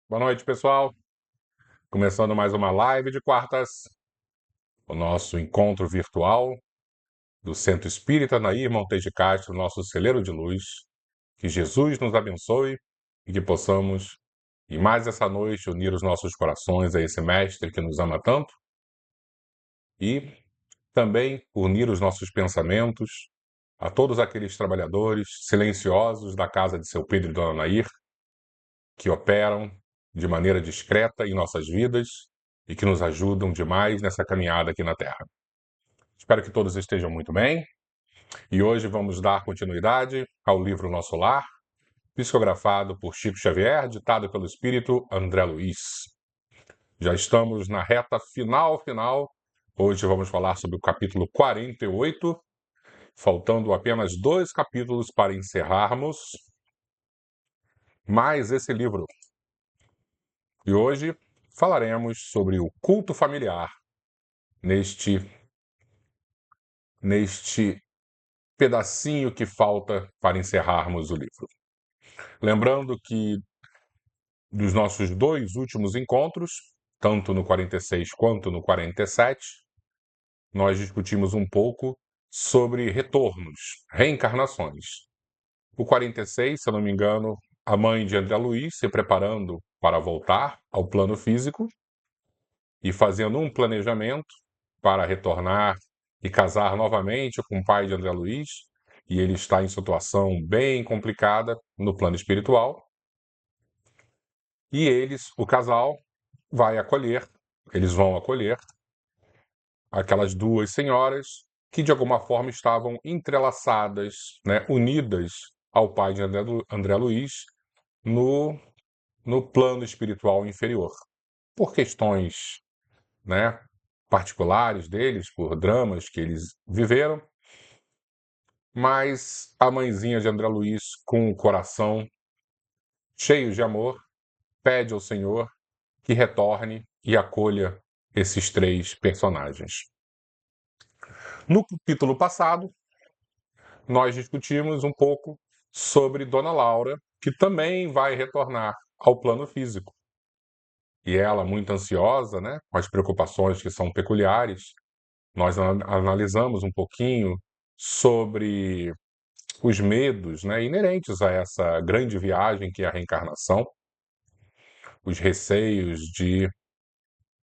Boa noite, pessoal. Começando mais uma live de quartas, o nosso encontro virtual do Centro Espírita Nair Montes de Castro, nosso celeiro de luz. Que Jesus nos abençoe e que possamos, e mais essa noite, unir os nossos corações a esse Mestre que nos ama tanto e também unir os nossos pensamentos a todos aqueles trabalhadores silenciosos da casa de seu Pedro e Dona Nair que operam de maneira discreta em nossas vidas e que nos ajudam demais nessa caminhada aqui na Terra. Espero que todos estejam muito bem e hoje vamos dar continuidade ao livro Nosso Lar, psicografado por Chico Xavier, ditado pelo espírito André Luiz. Já estamos na reta final. Hoje vamos falar sobre o capítulo 48, faltando apenas 2 capítulos para encerrarmos mais esse livro. E hoje falaremos sobre o culto familiar neste pedacinho que falta para encerrarmos o livro. Lembrando que dos nossos 2 últimos encontros, tanto no 46 quanto no 47, nós discutimos um pouco sobre retornos, reencarnações. O 46, se eu não me engano, a mãe de André Luiz se preparando para voltar ao plano físico e fazendo um planejamento para retornar e casar novamente com o pai de André Luiz, e ele está em situação bem complicada no plano espiritual. E o casal, eles vão acolher aquelas 2 senhoras que de alguma forma estavam entrelaçadas, né, unidas ao pai de André Luiz no, no plano espiritual inferior, por questões, né, particulares deles, por dramas que eles viveram, mas a mãezinha de André Luiz, com o coração cheio de amor, pede ao Senhor que retorne e acolha esses 3 personagens. No capítulo passado, nós discutimos um pouco sobre Dona Laura, que também vai retornar ao plano físico. E ela, muito ansiosa, né, com as preocupações que são peculiares, nós analisamos um pouquinho sobre os medos, né, inerentes a essa grande viagem que é a reencarnação, os receios de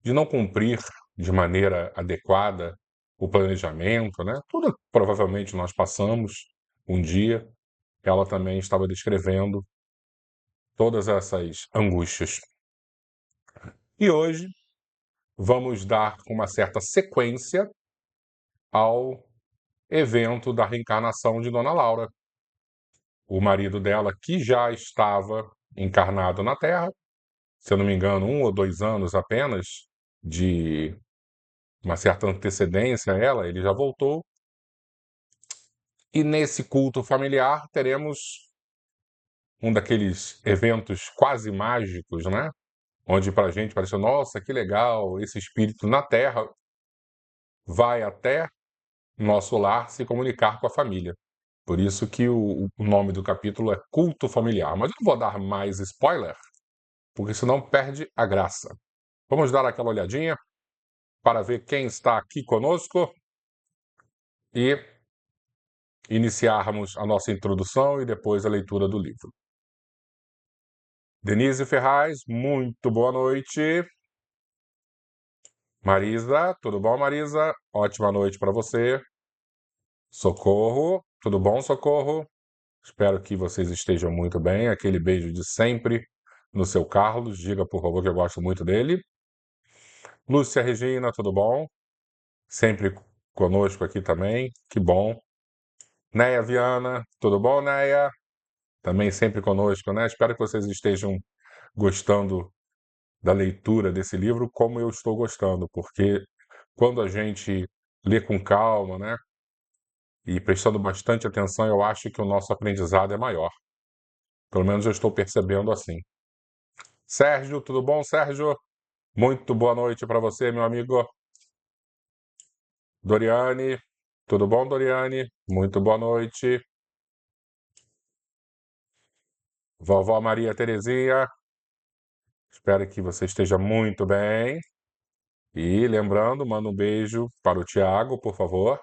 não cumprir de maneira adequada o planejamento, né? Tudo provavelmente nós passamos um dia. Ela também estava descrevendo todas essas angústias. E hoje vamos dar uma certa sequência ao evento da reencarnação de Dona Laura. O marido dela, que já estava encarnado na Terra, se eu não me engano, 1 ou 2 anos apenas de uma certa antecedência a ela, ele já voltou. E nesse culto familiar teremos um daqueles eventos quase mágicos, né? Onde para a gente parece, nossa, que legal, esse espírito na Terra vai até nosso lar se comunicar com a família. Por isso que o nome do capítulo é Culto Familiar. Mas eu não vou dar mais spoiler, porque senão perde a graça. Vamos dar aquela olhadinha para ver quem está aqui conosco e iniciarmos a nossa introdução e depois a leitura do livro. Denise Ferraz, muito boa noite. Marisa, tudo bom, Marisa? Ótima noite para você. Socorro, tudo bom, Socorro? Espero que vocês estejam muito bem. Aquele beijo de sempre no seu Carlos. Diga, por favor, que eu gosto muito dele. Lúcia Regina, tudo bom? Sempre conosco aqui também. Que bom. Neia Viana, tudo bom, Neia? Também sempre conosco, né? Espero que vocês estejam gostando da leitura desse livro como eu estou gostando, porque quando a gente lê com calma, né, e prestando bastante atenção, eu acho que o nosso aprendizado é maior. Pelo menos eu estou percebendo assim. Sérgio, tudo bom, Sérgio? Muito boa noite para você, meu amigo. Doriane, tudo bom, Doriane? Muito boa noite. Vovó Maria Terezinha, Espero que você esteja muito bem. E lembrando, manda um beijo para o Tiago, por favor.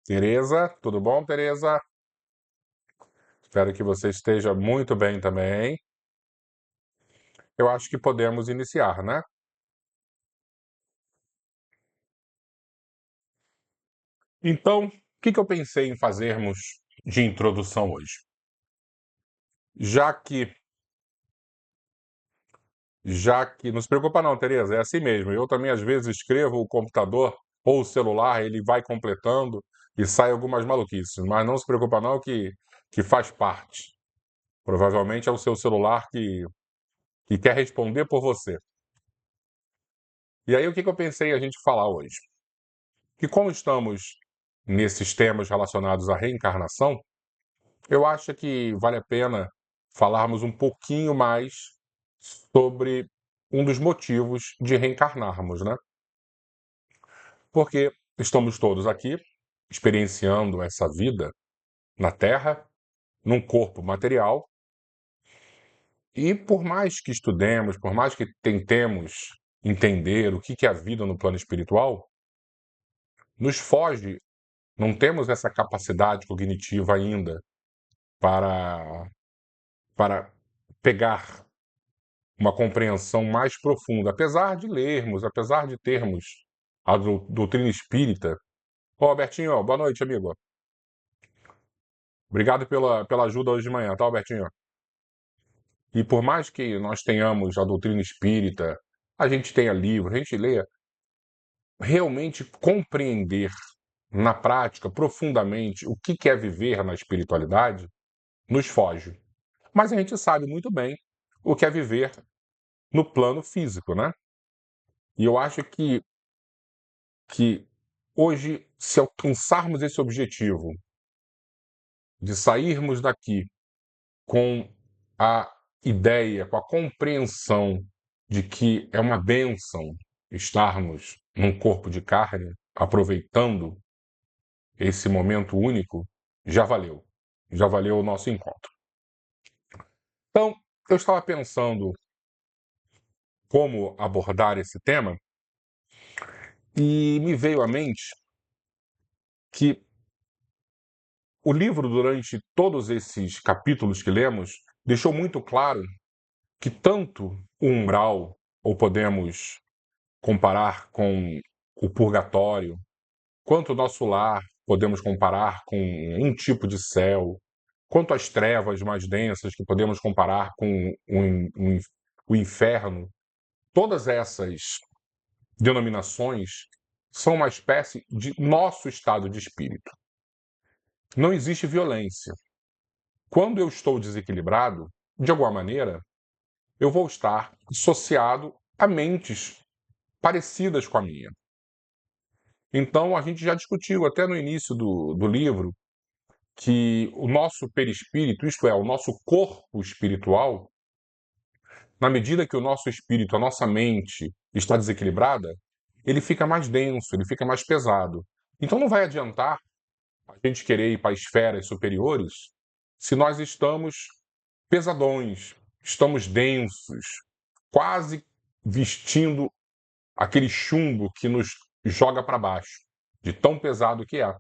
Tereza, tudo bom, Tereza? Espero que você esteja muito bem também. Eu acho que podemos iniciar, né? Então, o que eu pensei em fazermos de introdução hoje? Já que, não se preocupa não, Tereza, é assim mesmo. Eu também às vezes escrevo o computador ou o celular, ele vai completando e sai algumas maluquices. Mas não se preocupa não que faz parte. Provavelmente é o seu celular que quer responder por você. E aí o que eu pensei a gente falar hoje? Que como estamos nesses temas relacionados à reencarnação, eu acho que vale a pena falarmos um pouquinho mais sobre um dos motivos de reencarnarmos, né? Porque estamos todos aqui experienciando essa vida na Terra, num corpo material, e por mais que estudemos, por mais que tentemos entender o que é a vida no plano espiritual, nos foge, não temos essa capacidade cognitiva ainda para, para pegar uma compreensão mais profunda, apesar de lermos, apesar de termos a doutrina espírita. Ô, Albertinho, boa noite, amigo. Obrigado pela ajuda hoje de manhã, tá, Albertinho? E por mais que nós tenhamos a doutrina espírita, a gente tenha livro, a gente lê, realmente compreender na prática, profundamente, o que é viver na espiritualidade, nos foge. Mas a gente sabe muito bem o que é viver no plano físico, né? E eu acho que hoje, se alcançarmos esse objetivo de sairmos daqui com a ideia, com a compreensão de que é uma bênção estarmos num corpo de carne, aproveitando esse momento único, já valeu. Já valeu o nosso encontro. Então, eu estava pensando como abordar esse tema e me veio à mente que o livro, durante todos esses capítulos que lemos, deixou muito claro que tanto o umbral, ou podemos comparar com o purgatório, quanto o nosso lar, podemos comparar com um tipo de céu, quanto as trevas mais densas, que podemos comparar com o inferno, todas essas denominações são uma espécie de nosso estado de espírito. Não existe violência. Quando eu estou desequilibrado, de alguma maneira, eu vou estar associado a mentes parecidas com a minha. Então, a gente já discutiu até no início do livro que o nosso perispírito, isto é, o nosso corpo espiritual, na medida que o nosso espírito, a nossa mente está desequilibrada, ele fica mais denso, ele fica mais pesado. Então não vai adiantar a gente querer ir para esferas superiores se nós estamos pesadões, estamos densos, quase vestindo aquele chumbo que nos joga para baixo, de tão pesado que é,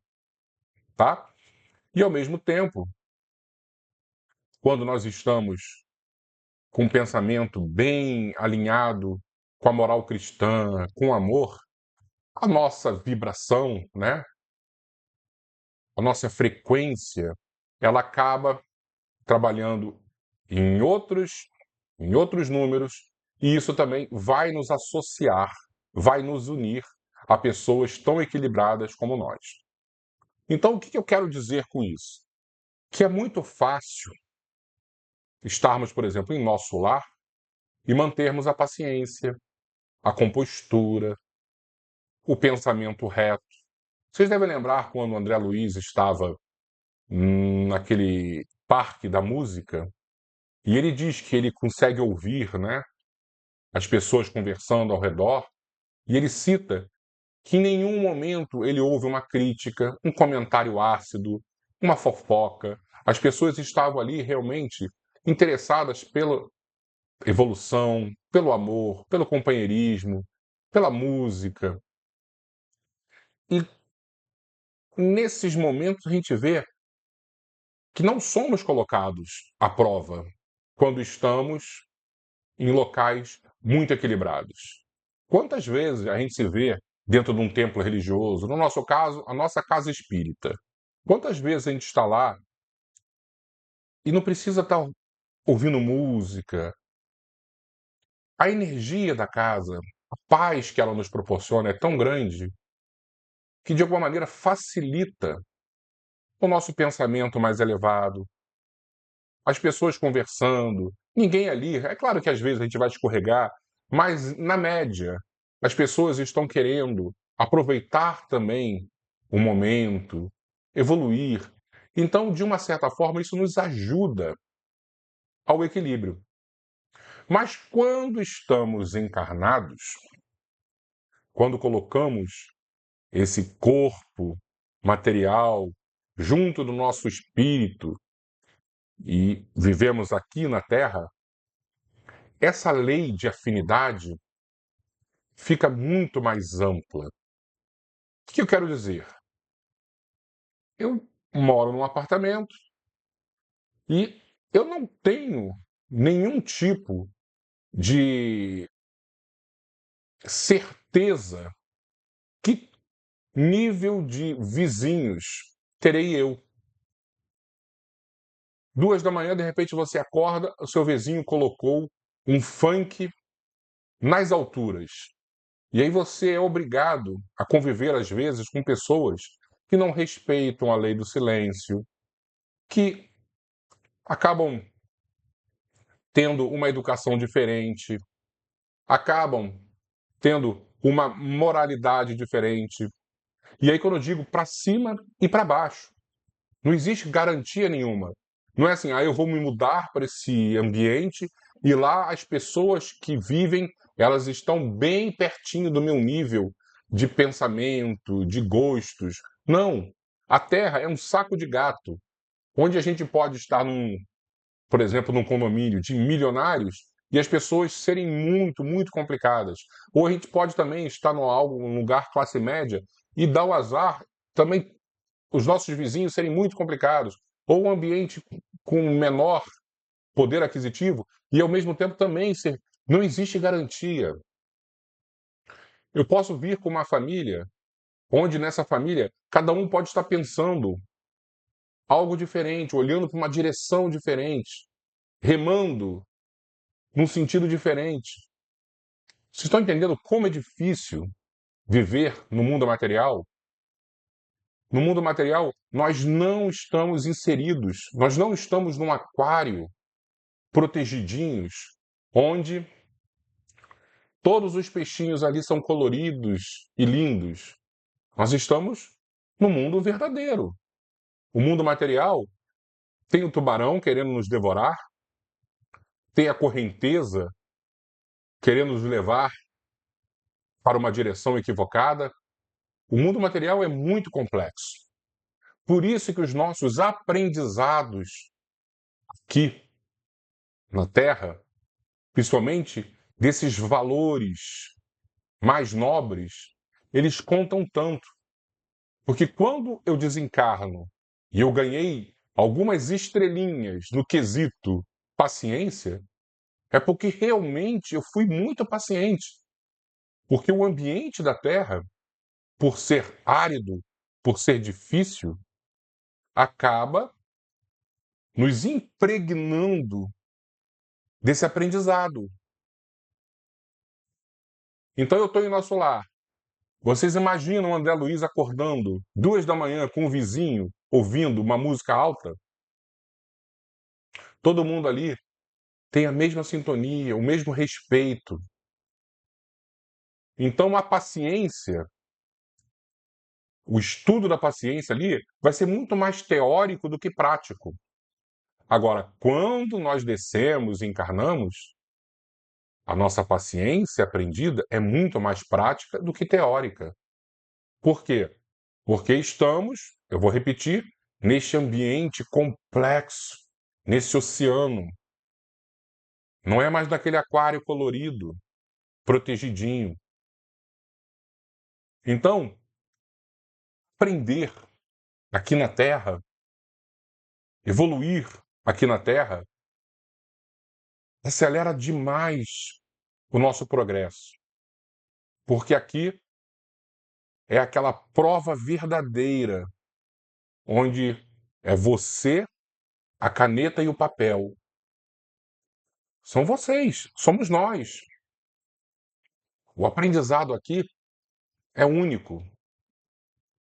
tá? E ao mesmo tempo, quando nós estamos com um pensamento bem alinhado com a moral cristã, com o amor, a nossa vibração, né? A nossa frequência, ela acaba trabalhando em outros, em outros números, e isso também vai nos associar, vai nos unir a pessoas tão equilibradas como nós. Então, o que eu quero dizer com isso? Que é muito fácil estarmos, por exemplo, em nosso lar e mantermos a paciência, a compostura, o pensamento reto. Vocês devem lembrar quando o André Luiz estava naquele parque da música e ele diz que ele consegue ouvir, né, as pessoas conversando ao redor, e ele cita que em nenhum momento ele ouve uma crítica, um comentário ácido, uma fofoca. As pessoas estavam ali realmente interessadas pela evolução, pelo amor, pelo companheirismo, pela música. E nesses momentos a gente vê que não somos colocados à prova quando estamos em locais muito equilibrados. Quantas vezes a gente se vê dentro de um templo religioso, no nosso caso, a nossa casa espírita? Quantas vezes a gente está lá e não precisa estar ouvindo música? A energia da casa, a paz que ela nos proporciona é tão grande que, de alguma maneira, facilita o nosso pensamento mais elevado, as pessoas conversando, ninguém ali. É claro que às vezes a gente vai escorregar, mas na média, as pessoas estão querendo aproveitar também o momento, evoluir. Então, de uma certa forma, isso nos ajuda ao equilíbrio. Mas quando estamos encarnados, quando colocamos esse corpo material junto do nosso espírito e vivemos aqui na Terra, essa lei de afinidade fica muito mais ampla. O que eu quero dizer? Eu moro num apartamento e eu não tenho nenhum tipo de certeza que nível de vizinhos terei eu. 2 da manhã, de repente você acorda, o seu vizinho colocou um funk nas alturas. E aí você é obrigado a conviver, às vezes, com pessoas que não respeitam a lei do silêncio, que acabam tendo uma educação diferente, acabam tendo uma moralidade diferente. E aí, quando eu digo para cima e para baixo, não existe garantia nenhuma. Não é assim, eu vou me mudar para esse ambiente e lá as pessoas que vivem, elas estão bem pertinho do meu nível de pensamento, de gostos. Não. A Terra é um saco de gato, onde a gente pode estar por exemplo, num condomínio de milionários e as pessoas serem muito, muito complicadas. Ou a gente pode também estar num lugar classe média e dar o azar também os nossos vizinhos serem muito complicados. Ou um ambiente com menor poder aquisitivo e ao mesmo tempo também ser. Não existe garantia. Eu posso vir com uma família onde nessa família cada um pode estar pensando algo diferente, olhando para uma direção diferente, remando num sentido diferente. Vocês estão entendendo como é difícil viver no mundo material? No mundo material, nós não estamos inseridos, nós não estamos num aquário protegidinhos, onde todos os peixinhos ali são coloridos e lindos. Nós estamos no mundo verdadeiro. O mundo material tem o tubarão querendo nos devorar, tem a correnteza querendo nos levar para uma direção equivocada. O mundo material é muito complexo. Por isso que os nossos aprendizados aqui na Terra, principalmente desses valores mais nobres, eles contam tanto. Porque quando eu desencarno e eu ganhei algumas estrelinhas no quesito paciência, é porque realmente eu fui muito paciente. Porque o ambiente da Terra, por ser árido, por ser difícil, acaba nos impregnando desse aprendizado. Então eu estou em nosso lar. Vocês imaginam o André Luiz acordando 2 da manhã com o vizinho ouvindo uma música alta? Todo mundo ali tem a mesma sintonia, o mesmo respeito. Então a paciência, o estudo da paciência ali, vai ser muito mais teórico do que prático. Agora, quando nós descemos e encarnamos, a nossa paciência aprendida é muito mais prática do que teórica. Por quê? Porque estamos, eu vou repetir, neste ambiente complexo, nesse oceano. Não é mais naquele aquário colorido, protegidinho. Então, aprender aqui na Terra, evoluir aqui na Terra, acelera demais o nosso progresso. Porque aqui é aquela prova verdadeira, onde é você, a caneta e o papel. São vocês, somos nós. O aprendizado aqui é único.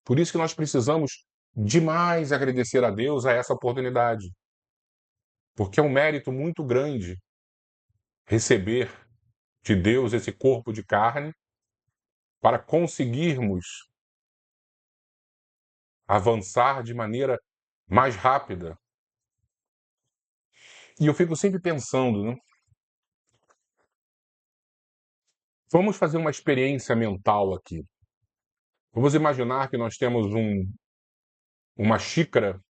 Por isso que nós precisamos demais agradecer a Deus a essa oportunidade. Porque é um mérito muito grande receber de Deus esse corpo de carne para conseguirmos avançar de maneira mais rápida. E eu fico sempre pensando, né? Vamos fazer uma experiência mental aqui. Vamos imaginar que nós temos uma xícara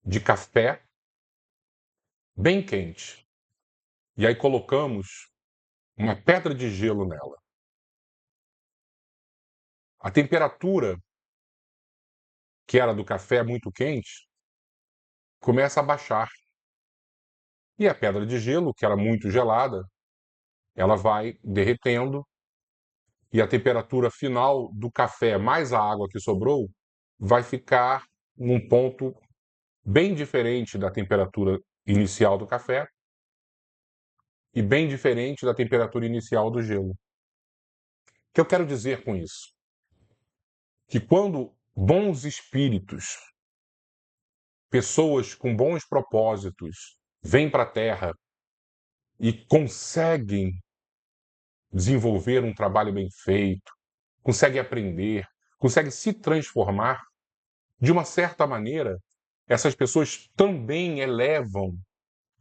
de café bem quente. E aí colocamos uma pedra de gelo nela. A temperatura, que era do café muito quente, começa a baixar. E a pedra de gelo, que era muito gelada, ela vai derretendo e a temperatura final do café mais a água que sobrou vai ficar num ponto bem diferente da temperatura inicial do café e bem diferente da temperatura inicial do gelo. O que eu quero dizer com isso? Que quando bons espíritos, pessoas com bons propósitos, vêm para a Terra e conseguem desenvolver um trabalho bem feito, conseguem aprender, conseguem se transformar, de uma certa maneira, essas pessoas também elevam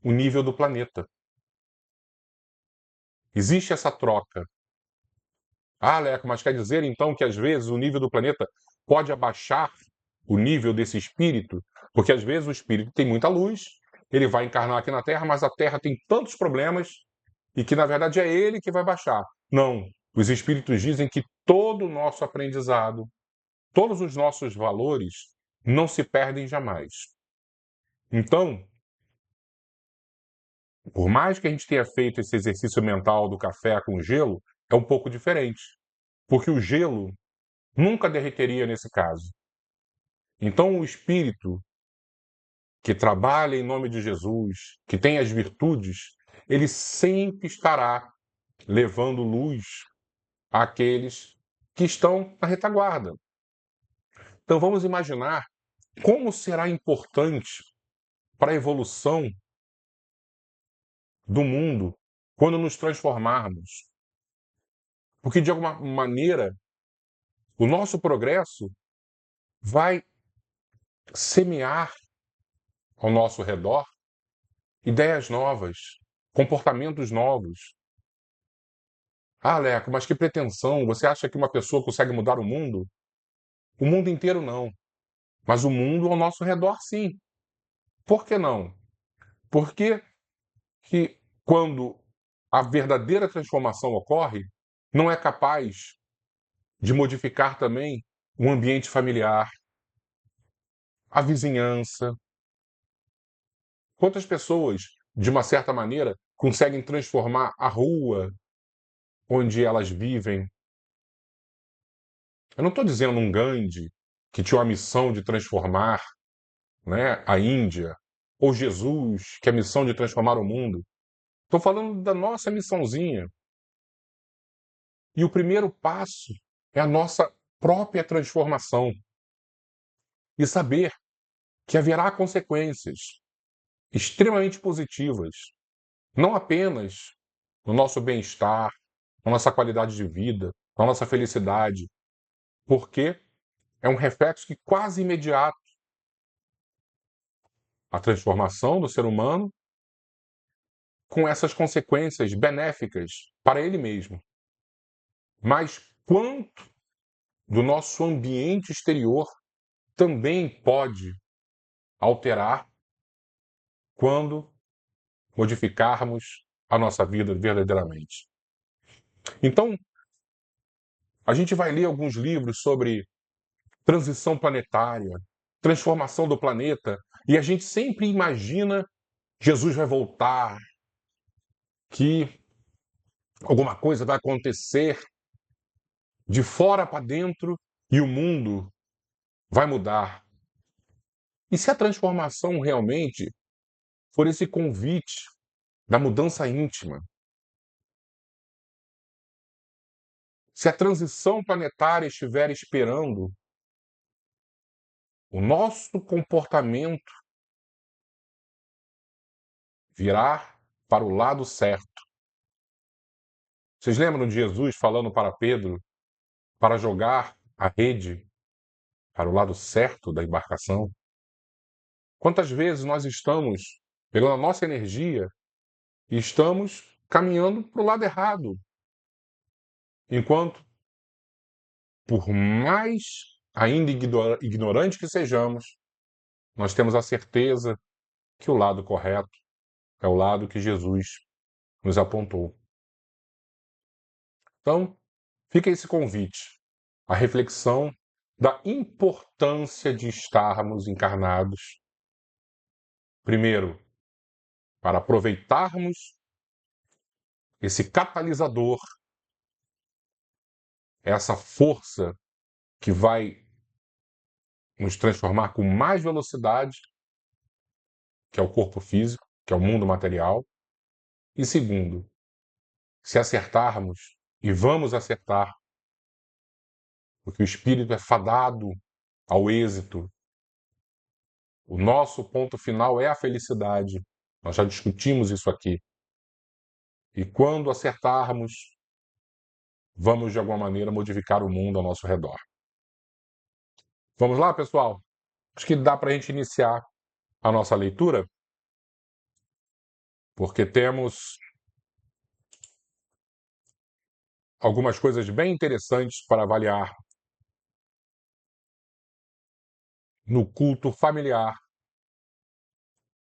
o nível do planeta. Existe essa troca. Ah, Leco, mas quer dizer então que às vezes o nível do planeta pode abaixar o nível desse espírito? Porque às vezes o espírito tem muita luz, ele vai encarnar aqui na Terra, mas a Terra tem tantos problemas e que na verdade é ele que vai baixar. Não. Os espíritos dizem que todo o nosso aprendizado, todos os nossos valores não se perdem jamais. Então, por mais que a gente tenha feito esse exercício mental do café com gelo, é um pouco diferente. Porque o gelo nunca derreteria nesse caso. Então, o espírito que trabalha em nome de Jesus, que tem as virtudes, ele sempre estará levando luz àqueles que estão na retaguarda. Então, vamos imaginar como será importante para a evolução do mundo quando nos transformarmos. Porque, de alguma maneira, o nosso progresso vai semear ao nosso redor ideias novas, comportamentos novos. Ah, Leco, mas que pretensão! Você acha que uma pessoa consegue mudar o mundo? O mundo inteiro não. Mas o mundo ao nosso redor, sim. Por que não? Porque que quando a verdadeira transformação ocorre, não é capaz de modificar também o ambiente familiar, a vizinhança. Quantas pessoas, de uma certa maneira, conseguem transformar a rua onde elas vivem? Eu não estou dizendo um Gandhi que tinha a missão de transformar, né, a Índia, ou Jesus, que é a missão de transformar o mundo. Estou falando da nossa missãozinha. E o primeiro passo é a nossa própria transformação. E saber que haverá consequências extremamente positivas, não apenas no nosso bem-estar, na nossa qualidade de vida, na nossa felicidade, porque é um reflexo que quase imediato a transformação do ser humano com essas consequências benéficas para ele mesmo. Mas quanto do nosso ambiente exterior também pode alterar quando modificarmos a nossa vida verdadeiramente. Então, a gente vai ler alguns livros sobre transição planetária, transformação do planeta, e a gente sempre imagina Jesus vai voltar, que alguma coisa vai acontecer de fora para dentro e o mundo vai mudar. E se a transformação realmente for esse convite da mudança íntima, se a transição planetária estiver esperando o nosso comportamento virar para o lado certo. Vocês lembram de Jesus falando para Pedro para jogar a rede para o lado certo da embarcação? Quantas vezes nós estamos pegando a nossa energia e estamos caminhando para o lado errado, enquanto, por mais ainda ignorante que sejamos, nós temos a certeza que o lado correto é o lado que Jesus nos apontou. Então, fica esse convite, a reflexão da importância de estarmos encarnados. Primeiro, para aproveitarmos esse catalisador, essa força que vai nos transformar com mais velocidade, que é o corpo físico, que é o mundo material. E segundo, se acertarmos, e vamos acertar, porque o espírito é fadado ao êxito, o nosso ponto final é a felicidade. Nós já discutimos isso aqui. E quando acertarmos, vamos de alguma maneira modificar o mundo ao nosso redor. Vamos lá, pessoal? Acho que dá para a gente iniciar a nossa leitura, porque temos algumas coisas bem interessantes para avaliar no culto familiar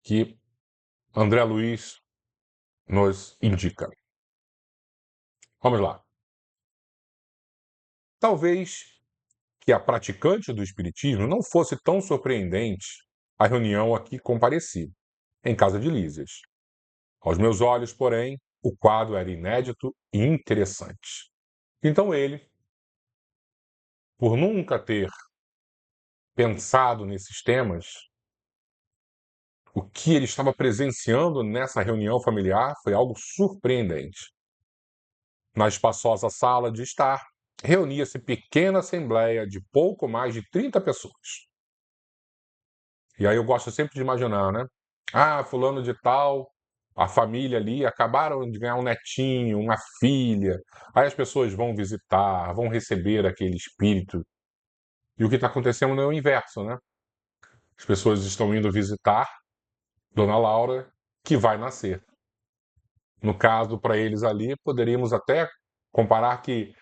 que André Luiz nos indica. Vamos lá. Talvez que a praticante do espiritismo não fosse tão surpreendente a reunião a que compareci, em casa de Lísias. Aos meus olhos, porém, o quadro era inédito e interessante. Então ele, por nunca ter pensado nesses temas, o que ele estava presenciando nessa reunião familiar foi algo surpreendente. Na espaçosa sala de estar, reunia-se pequena assembleia de pouco mais de 30 pessoas. E aí eu gosto sempre de imaginar, né? Ah, fulano de tal, a família ali, acabaram de ganhar um netinho, uma filha. Aí as pessoas vão visitar, vão receber aquele espírito. E o que está acontecendo é o inverso, né? As pessoas estão indo visitar Dona Laura, que vai nascer. No caso, para eles ali, poderíamos até comparar que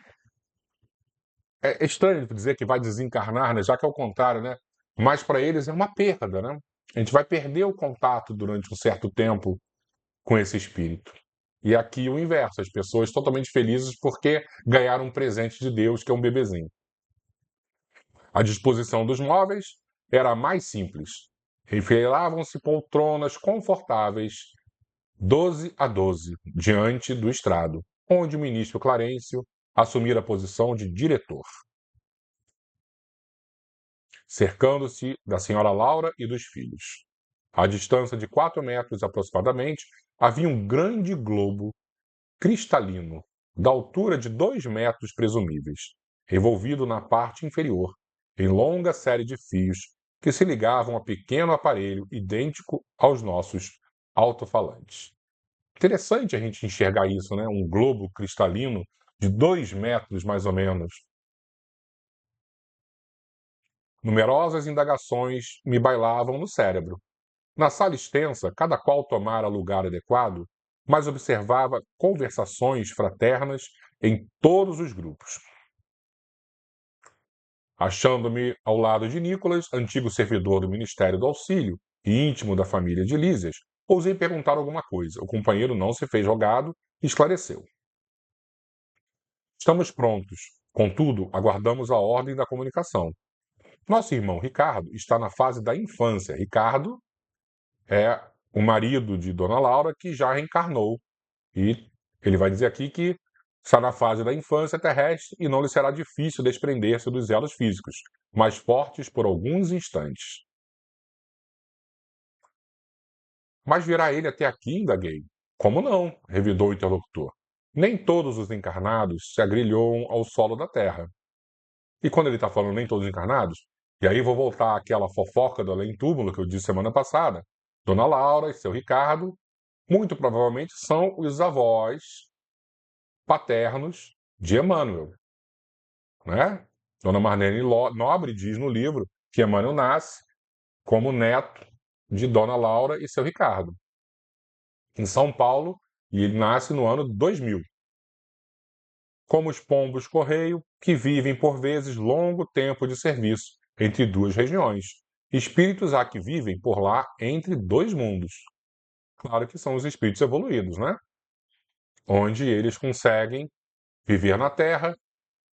é estranho dizer que vai desencarnar, né? Já que é o contrário, né? Mas para eles é uma perda, né? A gente vai perder o contato durante um certo tempo com esse espírito. E aqui o inverso, as pessoas totalmente felizes porque ganharam um presente de Deus, que é um bebezinho. A disposição dos móveis era a mais simples. Enfileiravam-se poltronas confortáveis, 12 a 12, diante do estrado, onde o ministro Clarencio assumira a posição de diretor. Cercando-se da senhora Laura e dos filhos. À distância de 4 metros aproximadamente, havia um grande globo cristalino, da altura de 2 metros presumíveis, envolvido na parte inferior, em longa série de fios que se ligavam a pequeno aparelho idêntico aos nossos alto-falantes. Interessante a gente enxergar isso, né? Um globo cristalino de 2 metros, mais ou menos. Numerosas indagações me bailavam no cérebro. Na sala extensa, cada qual tomara lugar adequado, mas observava conversações fraternas em todos os grupos. Achando-me ao lado de Nicolas, antigo servidor do Ministério do Auxílio e íntimo da família de Lísias, ousei perguntar alguma coisa. O companheiro não se fez rogado e esclareceu. Estamos prontos. Contudo, aguardamos a ordem da comunicação. Nosso irmão Ricardo está na fase da infância. Ricardo é o marido de Dona Laura, que já reencarnou. E ele vai dizer aqui que está na fase da infância terrestre e não lhe será difícil desprender-se dos elos físicos, mais fortes por alguns instantes. Mas virá ele até aqui, indaguei. Como não? Revidou o interlocutor. Nem todos os encarnados se agrilhoam ao solo da Terra. E quando ele está falando nem todos os encarnados, e aí vou voltar àquela fofoca do além-túmulo que eu disse semana passada, Dona Laura e seu Ricardo, muito provavelmente são os avós paternos de Emmanuel, né? Dona Marlene Nobre diz no livro que Emmanuel nasce como neto de Dona Laura e seu Ricardo, em São Paulo, e ele nasce no ano 2000. Como os pombos correio, que vivem por vezes longo tempo de serviço entre duas regiões. Espíritos há que vivem por lá entre dois mundos. Claro que são os espíritos evoluídos, né? Onde eles conseguem viver na Terra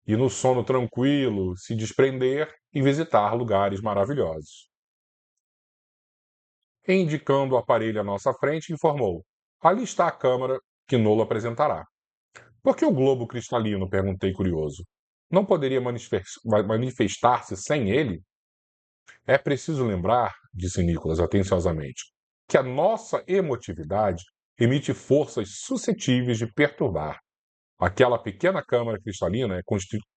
e no sono tranquilo se desprender e visitar lugares maravilhosos. Indicando o aparelho à nossa frente, informou: ali está a câmara que Nolo apresentará. Por que o globo cristalino? Perguntei curioso. Não poderia manifestar-se sem ele? É preciso lembrar, disse Nicolas atenciosamente, que a nossa emotividade emite forças suscetíveis de perturbar. Aquela pequena câmara cristalina é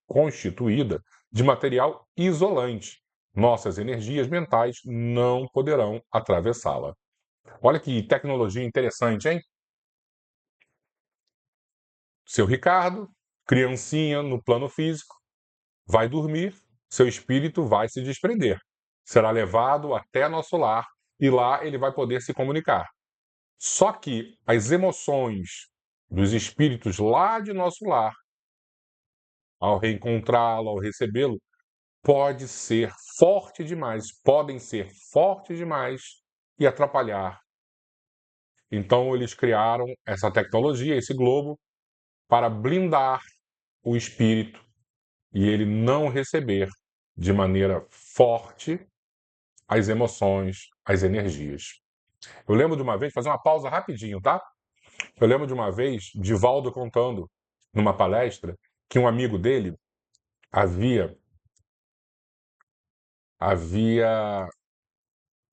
constituída de material isolante. Nossas energias mentais não poderão atravessá-la. Olha que tecnologia interessante, hein? Seu Ricardo, criancinha no plano físico, vai dormir, seu espírito vai se desprender. Será levado até nosso lar e lá ele vai poder se comunicar. Só que as emoções dos espíritos lá de nosso lar, ao reencontrá-lo, ao recebê-lo, podem ser fortes demais e atrapalhar. Então eles criaram essa tecnologia, esse globo, para blindar o espírito e ele não receber de maneira forte as emoções, as energias. Eu lembro de uma vez, fazer uma pausa rapidinho, tá? Eu lembro de uma vez, Divaldo contando numa palestra que um amigo dele havia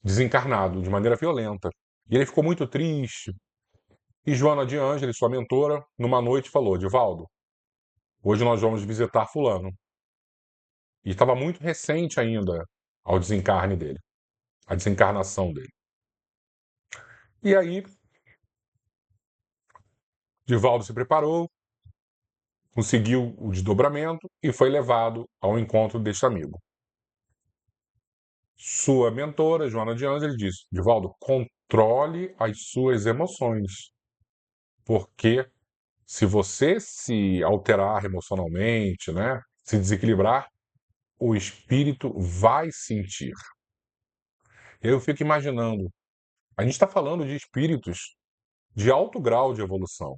desencarnado de maneira violenta. E ele ficou muito triste. E Joana de Ângeles, sua mentora, numa noite falou: Divaldo, hoje nós vamos visitar fulano. E estava muito recente ainda ao desencarne dele, a desencarnação dele. E aí, Divaldo se preparou, conseguiu o desdobramento e foi levado ao encontro deste amigo. Sua mentora, Joana de Ângeles, disse: Divaldo, controle as suas emoções, porque se você se alterar emocionalmente, né, se desequilibrar, o espírito vai sentir. Eu fico imaginando, a gente está falando de espíritos de alto grau de evolução.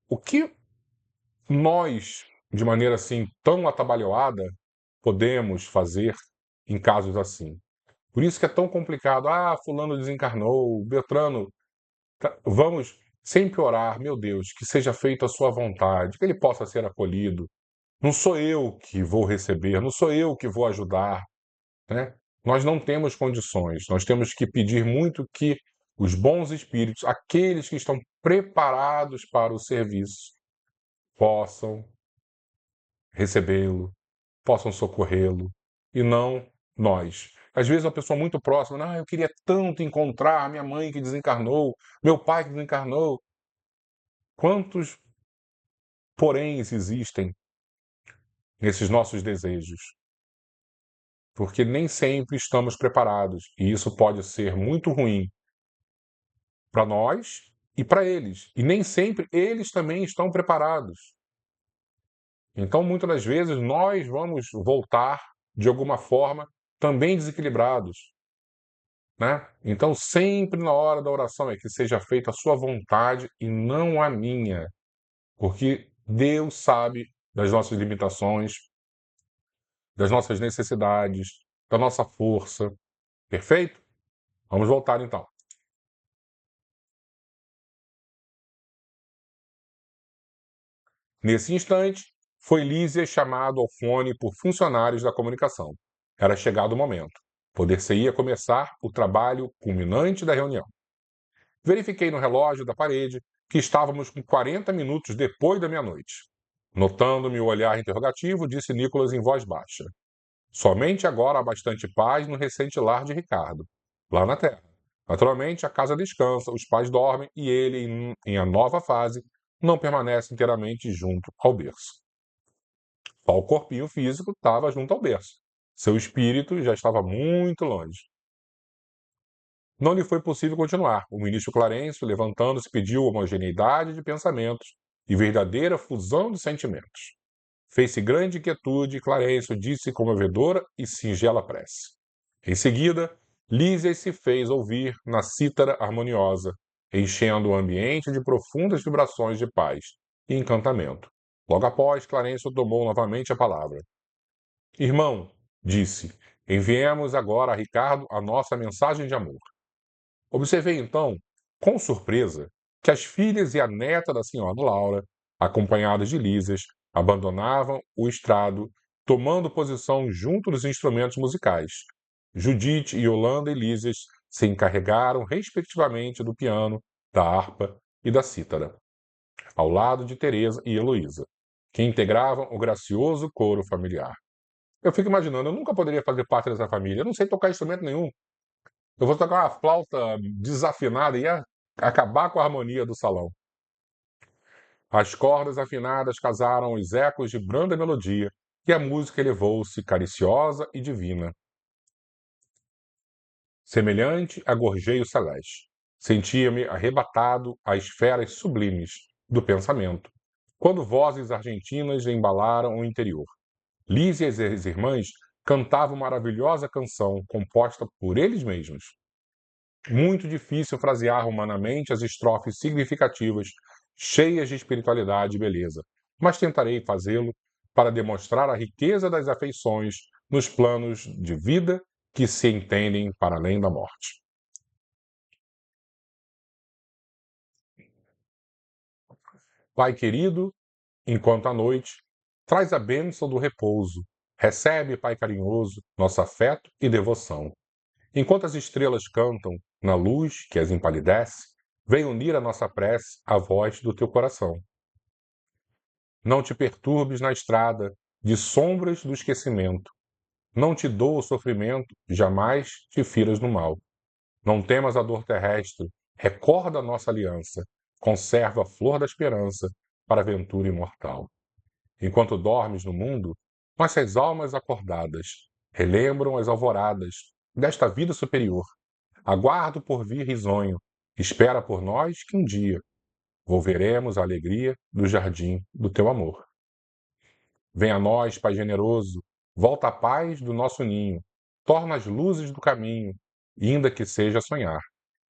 O que nós, de maneira assim tão atabalhoada, podemos fazer em casos assim? Por isso que é tão complicado. Ah, fulano desencarnou, Beltrano. Vamos sempre orar, meu Deus, que seja feita a sua vontade, que ele possa ser acolhido. Não sou eu que vou receber, não sou eu que vou ajudar, né? Nós não temos condições, nós temos que pedir muito que os bons espíritos, aqueles que estão preparados para o serviço, possam recebê-lo, possam socorrê-lo, e não nós. Às vezes uma pessoa muito próxima, eu queria tanto encontrar minha mãe que desencarnou, meu pai que desencarnou. Quantos poréns existem nesses nossos desejos? Porque nem sempre estamos preparados, e isso pode ser muito ruim para nós e para eles. E nem sempre eles também estão preparados. Então, muitas das vezes, nós vamos voltar, de alguma forma, também desequilibrados, né? Então, sempre na hora da oração é que seja feita a sua vontade e não a minha, porque Deus sabe das nossas limitações, das nossas necessidades, da nossa força. Perfeito? Vamos voltar então. Nesse instante, foi Lísia chamado ao fone por funcionários da comunicação. Era chegado o momento. Poder-se-ia começar o trabalho culminante da reunião. Verifiquei no relógio da parede que estávamos com 40 minutos depois da meia-noite. Notando-me o olhar interrogativo, disse Nicolas em voz baixa. Somente agora há bastante paz no recente lar de Ricardo, lá na Terra. Naturalmente, a casa descansa, os pais dormem e ele, em a nova fase, não permanece inteiramente junto ao berço. Só o corpinho físico estava junto ao berço. Seu espírito já estava muito longe. Não lhe foi possível continuar. O ministro Clarencio, levantando-se, pediu homogeneidade de pensamentos e verdadeira fusão de sentimentos. Fez-se grande inquietude e Clarencio disse comovedora e singela prece. Em seguida, Lísias se fez ouvir na cítara harmoniosa, enchendo o ambiente de profundas vibrações de paz e encantamento. Logo após, Clarencio tomou novamente a palavra. Irmão, disse, enviemos agora a Ricardo a nossa mensagem de amor. Observei então, com surpresa, que as filhas e a neta da senhora Laura, acompanhadas de Lísias, abandonavam o estrado, tomando posição junto dos instrumentos musicais. Judite e Yolanda e Lísias se encarregaram, respectivamente, do piano, da harpa e da cítara, ao lado de Teresa e Heloísa, que integravam o gracioso coro familiar. Eu fico imaginando, eu nunca poderia fazer parte dessa família, eu não sei tocar instrumento nenhum. Eu vou tocar uma flauta desafinada e ia acabar com a harmonia do salão. As cordas afinadas casaram os ecos de branda melodia e a música elevou-se cariciosa e divina, semelhante a gorjeio celeste. Sentia-me arrebatado a esferas sublimes do pensamento, quando vozes argentinas embalaram o interior. Lísia e as irmãs cantavam maravilhosa canção composta por eles mesmos. Muito difícil frasear humanamente as estrofes significativas, cheias de espiritualidade e beleza, mas tentarei fazê-lo para demonstrar a riqueza das afeições nos planos de vida que se entendem para além da morte. Pai querido, enquanto a noite traz a bênção do repouso, recebe, Pai carinhoso, nosso afeto e devoção. Enquanto as estrelas cantam na luz que as empalidece, vem unir a nossa prece à voz do teu coração. Não te perturbes na estrada de sombras do esquecimento. Não te dou o sofrimento, jamais te firas no mal. Não temas a dor terrestre, recorda a nossa aliança, conserva a flor da esperança para a aventura imortal. Enquanto dormes no mundo, nossas almas acordadas relembram as alvoradas desta vida superior. Aguardo por vir risonho, espera por nós que um dia volveremos a alegria do jardim do teu amor. Venha a nós, Pai generoso, volta a paz do nosso ninho, torna as luzes do caminho, ainda que seja sonhar.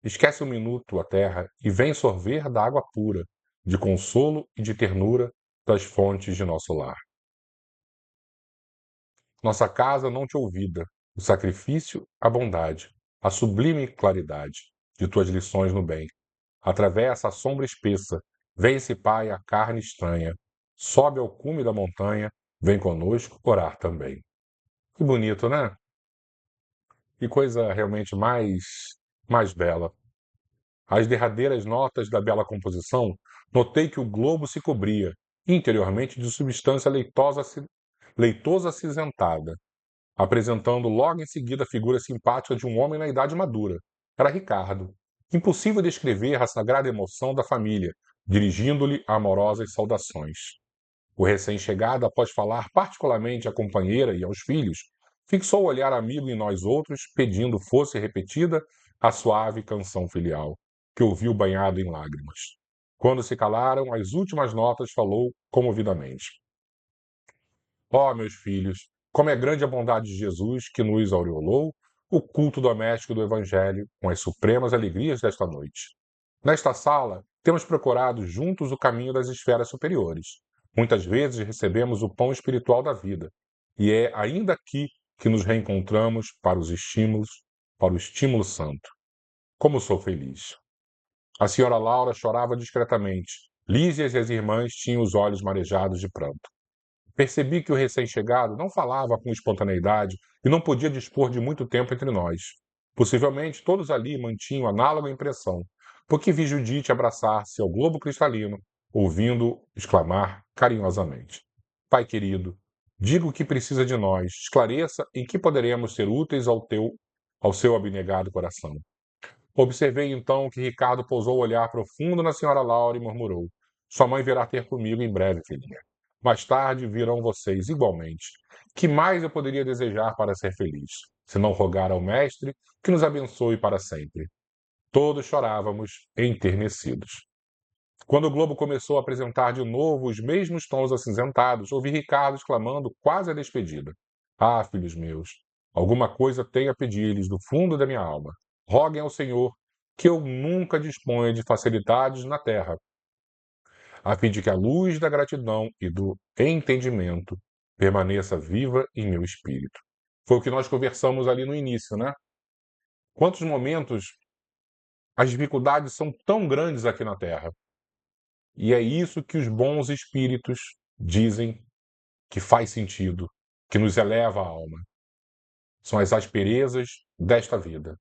Esquece um minuto a terra e vem sorver da água pura, de consolo e de ternura das fontes de nosso lar. Nossa casa não te ouvida, o sacrifício, a bondade, a sublime claridade de tuas lições no bem. Atravessa a sombra espessa, vence, Pai, a carne estranha, sobe ao cume da montanha, vem conosco orar também. Que bonito, né? Que coisa realmente mais bela. As derradeiras notas da bela composição, notei que o globo se cobria, interiormente, de substância leitosa acinzentada, apresentando logo em seguida a figura simpática de um homem na idade madura. Era Ricardo. Impossível descrever a sagrada emoção da família, dirigindo-lhe amorosas saudações. O recém-chegado, após falar particularmente à companheira e aos filhos, fixou o olhar amigo em nós outros, pedindo fosse repetida a suave canção filial, que ouviu banhado em lágrimas. Quando se calaram, as últimas notas falou comovidamente. Ó, meus filhos, como é grande a bondade de Jesus que nos aureolou o culto doméstico do Evangelho com as supremas alegrias desta noite. Nesta sala, temos procurado juntos o caminho das esferas superiores. Muitas vezes recebemos o pão espiritual da vida, e é ainda aqui que nos reencontramos para o estímulo santo. Como sou feliz! A senhora Laura chorava discretamente. Lísias e as irmãs tinham os olhos marejados de pranto. Percebi que o recém-chegado não falava com espontaneidade e não podia dispor de muito tempo entre nós. Possivelmente todos ali mantinham análoga impressão, porque vi Judite abraçar-se ao globo cristalino, ouvindo exclamar carinhosamente: Pai querido, diga o que precisa de nós, esclareça em que poderemos ser úteis ao seu abnegado coração. Observei então que Ricardo pousou o olhar profundo na senhora Laura e murmurou: Sua mãe virá ter comigo em breve, filhinha. Mais tarde virão vocês igualmente. Que mais eu poderia desejar para ser feliz, se não rogar ao Mestre que nos abençoe para sempre? Todos chorávamos, enternecidos. Quando o globo começou a apresentar de novo os mesmos tons acinzentados, ouvi Ricardo exclamando quase a despedida: Ah, filhos meus, alguma coisa tenho a pedir-lhes do fundo da minha alma. Roguem ao Senhor que eu nunca disponha de facilidades na terra, a fim de que a luz da gratidão e do entendimento permaneça viva em meu espírito. Foi o que nós conversamos ali no início, né? Quantos momentos as dificuldades são tão grandes aqui na Terra? E é isso que os bons espíritos dizem que faz sentido, que nos eleva a alma. São as asperezas desta vida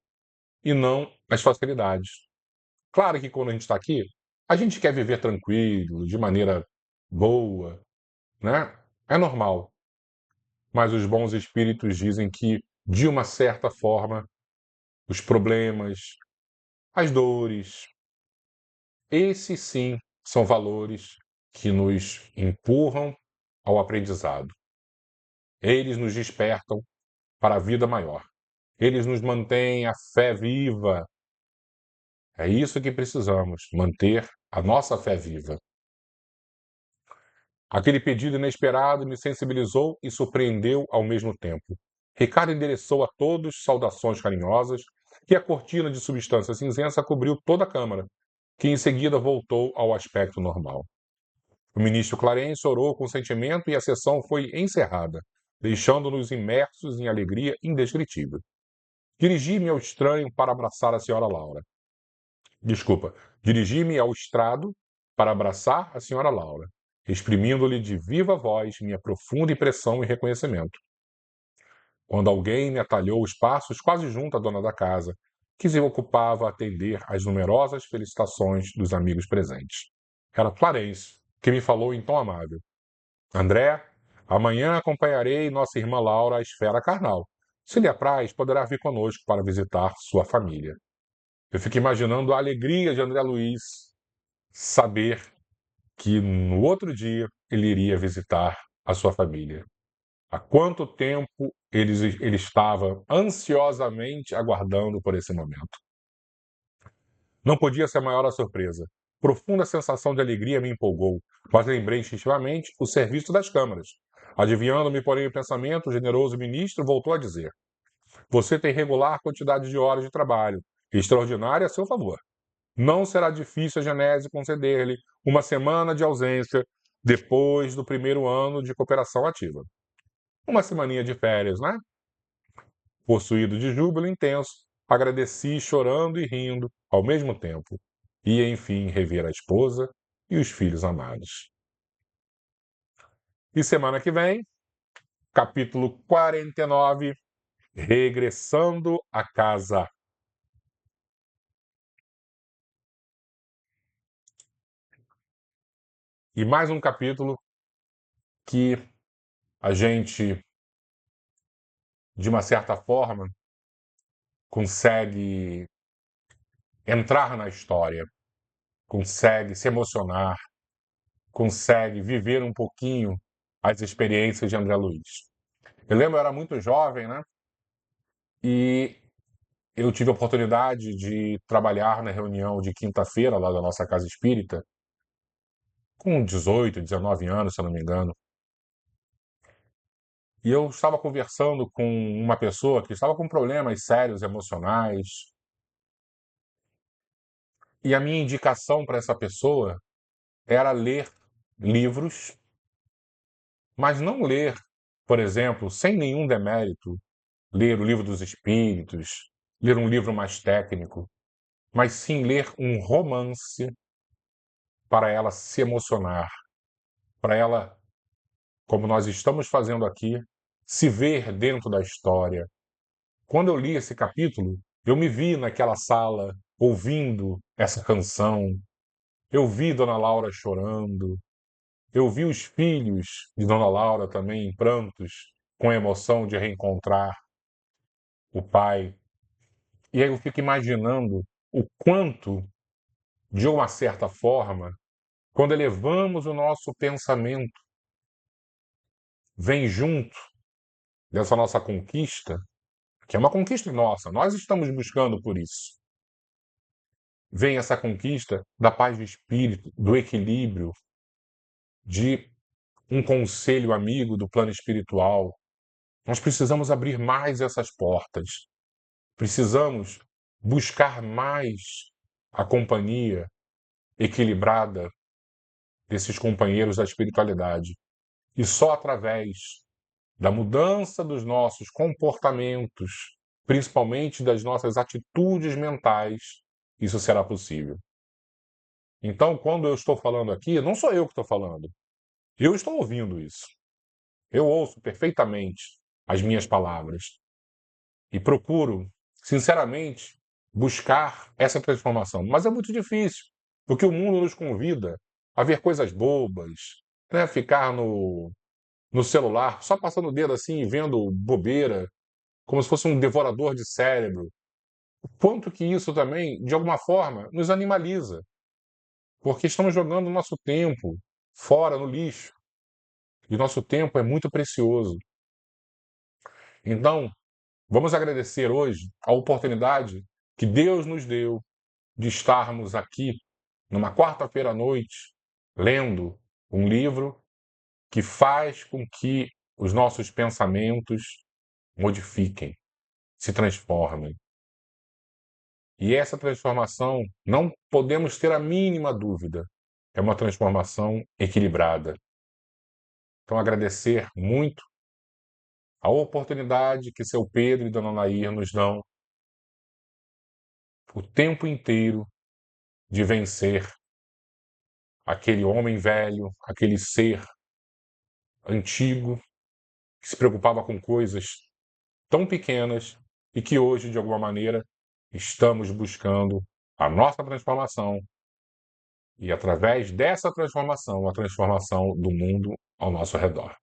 e não as facilidades. Claro que quando a gente está aqui, a gente quer viver tranquilo, de maneira boa, né? É normal. Mas os bons espíritos dizem que, de uma certa forma, os problemas, as dores, esses sim são valores que nos empurram ao aprendizado. Eles nos despertam para a vida maior. Eles nos mantêm a fé viva. É isso que precisamos, manter a nossa fé viva. Aquele pedido inesperado me sensibilizou e surpreendeu ao mesmo tempo. Ricardo endereçou a todos saudações carinhosas e a cortina de substância cinzenta cobriu toda a câmara, que em seguida voltou ao aspecto normal. O ministro Clarence orou com sentimento e a sessão foi encerrada, deixando-nos imersos em alegria indescritível. Dirigi-me ao estranho para abraçar a senhora Laura. Desculpa, dirigi-me ao estrado para abraçar a senhora Laura, exprimindo-lhe de viva voz minha profunda impressão e reconhecimento. Quando alguém me atalhou os passos quase junto à dona da casa, que se ocupava a atender às numerosas felicitações dos amigos presentes. Era Clarence, que me falou em tom amável. André, amanhã acompanharei nossa irmã Laura à esfera carnal. Se lhe apraz, poderá vir conosco para visitar sua família. Eu fico imaginando a alegria de André Luiz saber que no outro dia ele iria visitar a sua família. Há quanto tempo ele estava ansiosamente aguardando por esse momento. Não podia ser maior a surpresa. Profunda sensação de alegria me empolgou, mas lembrei instintivamente o serviço das câmaras. Adivinhando-me, porém, o pensamento, o generoso ministro voltou a dizer: Você tem regular quantidade de horas de trabalho, extraordinária a seu favor. Não será difícil a Genese conceder-lhe uma semana de ausência depois do primeiro ano de cooperação ativa. Uma semaninha de férias, né? Possuído de júbilo intenso, agradeci chorando e rindo ao mesmo tempo. E, enfim, rever a esposa e os filhos amados. E semana que vem, capítulo 49, Regressando a Casa. E mais um capítulo que a gente, de uma certa forma, consegue entrar na história, consegue se emocionar, consegue viver um pouquinho as experiências de André Luiz. Eu lembro, eu era muito jovem, né? E eu tive a oportunidade de trabalhar na reunião de quinta-feira lá da nossa casa espírita, com 18, 19 anos, se eu não me engano. E eu estava conversando com uma pessoa que estava com problemas sérios emocionais, e a minha indicação para essa pessoa era ler livros, mas não ler, por exemplo, sem nenhum demérito, ler o Livro dos Espíritos, ler um livro mais técnico, mas sim ler um romance para ela se emocionar, para ela, como nós estamos fazendo aqui, se ver dentro da história. Quando eu li esse capítulo, eu me vi naquela sala ouvindo essa canção. Eu vi Dona Laura chorando. Eu vi os filhos de Dona Laura também em prantos, com a emoção de reencontrar o pai. E aí eu fico imaginando o quanto, de uma certa forma, quando elevamos o nosso pensamento, vem junto dessa nossa conquista, que é uma conquista nossa, nós estamos buscando por isso. Vem essa conquista da paz de espírito, do equilíbrio, de um conselho amigo do plano espiritual. Nós precisamos abrir mais essas portas. Precisamos buscar mais a companhia equilibrada desses companheiros da espiritualidade. E só através da mudança dos nossos comportamentos, principalmente das nossas atitudes mentais, isso será possível. Então, quando eu estou falando aqui, não sou eu que estou falando. Eu estou ouvindo isso. Eu ouço perfeitamente as minhas palavras e procuro, sinceramente, buscar essa transformação. Mas é muito difícil, porque o mundo nos convida a ver coisas bobas, né? Ficar no celular, só passando o dedo assim e vendo bobeira, como se fosse um devorador de cérebro. O quanto que isso também, de alguma forma, nos animaliza, porque estamos jogando o nosso tempo fora no lixo. E nosso tempo é muito precioso. Então, vamos agradecer hoje a oportunidade que Deus nos deu de estarmos aqui numa quarta-feira à noite lendo um livro que faz com que os nossos pensamentos modifiquem, se transformem. E essa transformação, não podemos ter a mínima dúvida, é uma transformação equilibrada. Então, agradecer muito a oportunidade que seu Pedro e Dona Nair nos dão o tempo inteiro de vencer aquele homem velho, aquele ser antigo que se preocupava com coisas tão pequenas e que hoje, de alguma maneira, estamos buscando a nossa transformação e, através dessa transformação, a transformação do mundo ao nosso redor.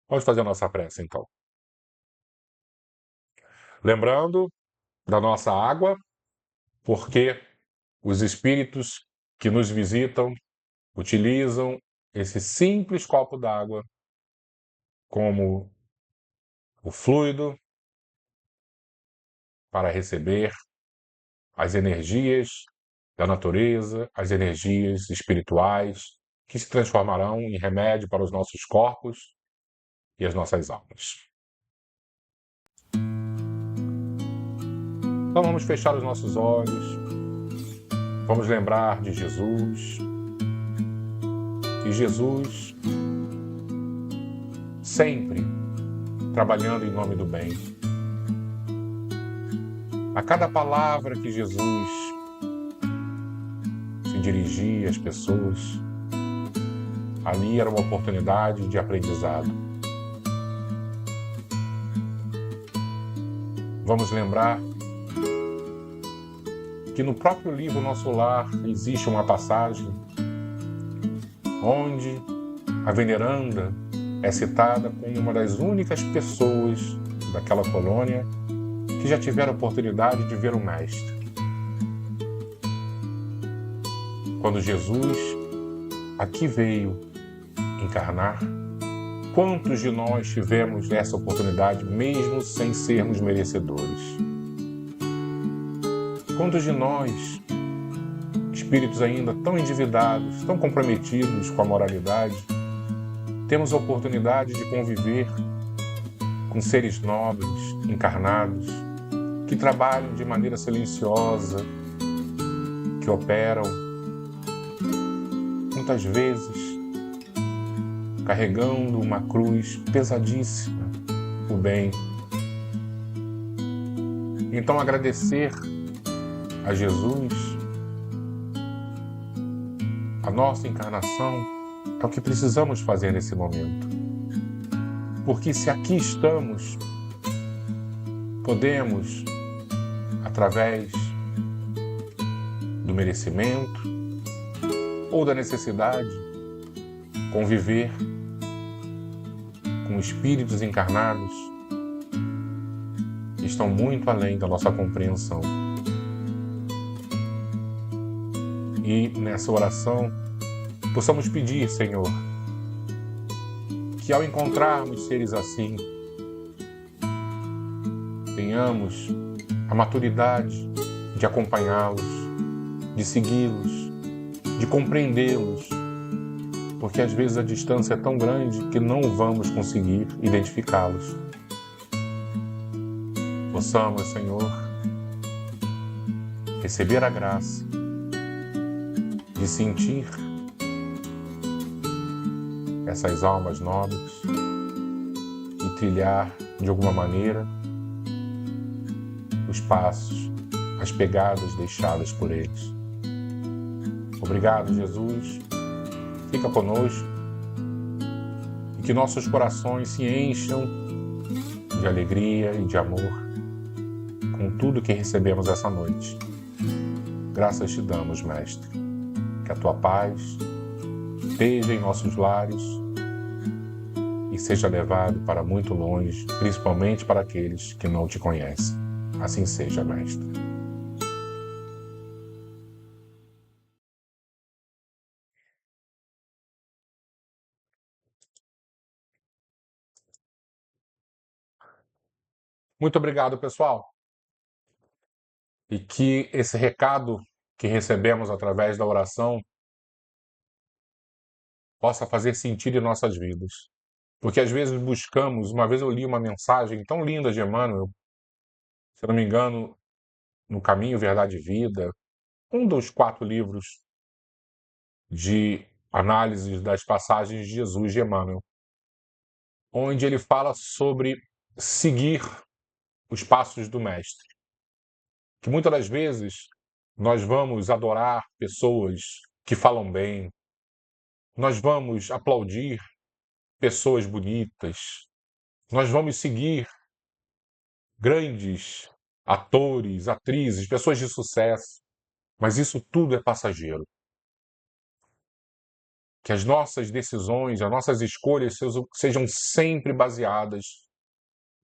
Vamos fazer a nossa prece, então. Lembrando da nossa água, porque os espíritos que nos visitam utilizam esse simples copo d'água como o fluido para receber as energias da natureza, as energias espirituais que se transformarão em remédio para os nossos corpos e as nossas almas. Então vamos fechar os nossos olhos, vamos lembrar de Jesus, e Jesus sempre trabalhando em nome do bem. A cada palavra que Jesus se dirigia às pessoas, ali era uma oportunidade de aprendizado. Vamos lembrar que no próprio livro Nosso Lar existe uma passagem onde a veneranda é citada como uma das únicas pessoas daquela colônia que já tiveram a oportunidade de ver o Mestre. Quando Jesus aqui veio encarnar, quantos de nós tivemos essa oportunidade mesmo sem sermos merecedores? Quantos de nós, espíritos ainda tão endividados, tão comprometidos com a moralidade, temos a oportunidade de conviver com seres nobres, encarnados, que trabalham de maneira silenciosa, que operam, muitas vezes, carregando uma cruz pesadíssima, o bem. Então, agradecer a Jesus, a nossa encarnação, é o que precisamos fazer nesse momento. Porque se aqui estamos, podemos, através do merecimento ou da necessidade, conviver com espíritos encarnados que estão muito além da nossa compreensão. E nessa oração, possamos pedir, Senhor, que ao encontrarmos seres assim, tenhamos a maturidade de acompanhá-los, de segui-los, de compreendê-los, porque às vezes a distância é tão grande que não vamos conseguir identificá-los. Possamos, Senhor, receber a graça de sentir essas almas nobres e trilhar, de alguma maneira, os passos, as pegadas deixadas por eles. Obrigado, Jesus. Fica conosco e que nossos corações se encham de alegria e de amor com tudo que recebemos essa noite. Graças te damos, Mestre. Que a tua paz esteja em nossos lares e seja levado para muito longe, principalmente para aqueles que não te conhecem. Assim seja, Mestre. Muito obrigado, pessoal. E que esse recado que recebemos através da oração possa fazer sentido em nossas vidas. Porque às vezes buscamos, uma vez eu li uma mensagem tão linda de Emmanuel, se eu não me engano, No Caminho, Verdade e Vida, um dos 4 livros de análises das passagens de Jesus de Emmanuel, onde ele fala sobre seguir os passos do Mestre. Que muitas das vezes nós vamos adorar pessoas que falam bem, nós vamos aplaudir pessoas bonitas, nós vamos seguir grandes atores, atrizes, pessoas de sucesso, mas isso tudo é passageiro. Que as nossas decisões, as nossas escolhas sejam sempre baseadas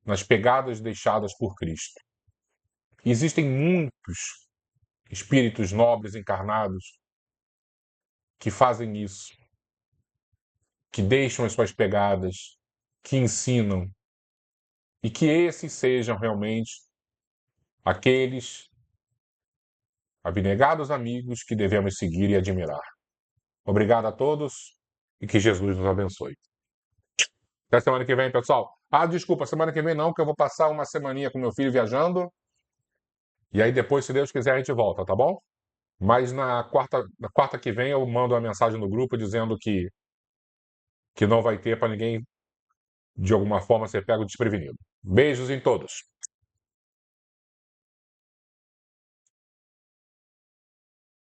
nas pegadas deixadas por Cristo. E existem muitos espíritos nobres encarnados que fazem isso, que deixam as suas pegadas, que ensinam, e que esses sejam realmente aqueles abnegados amigos que devemos seguir e admirar. Obrigado a todos e que Jesus nos abençoe. Até semana que vem, pessoal. Desculpa, semana que vem não, que eu vou passar uma semaninha com meu filho viajando. E aí depois, se Deus quiser, a gente volta, tá bom? Mas na quarta que vem eu mando uma mensagem no grupo dizendo que não vai ter para ninguém, de alguma forma, ser pego desprevenido. Beijos em todos.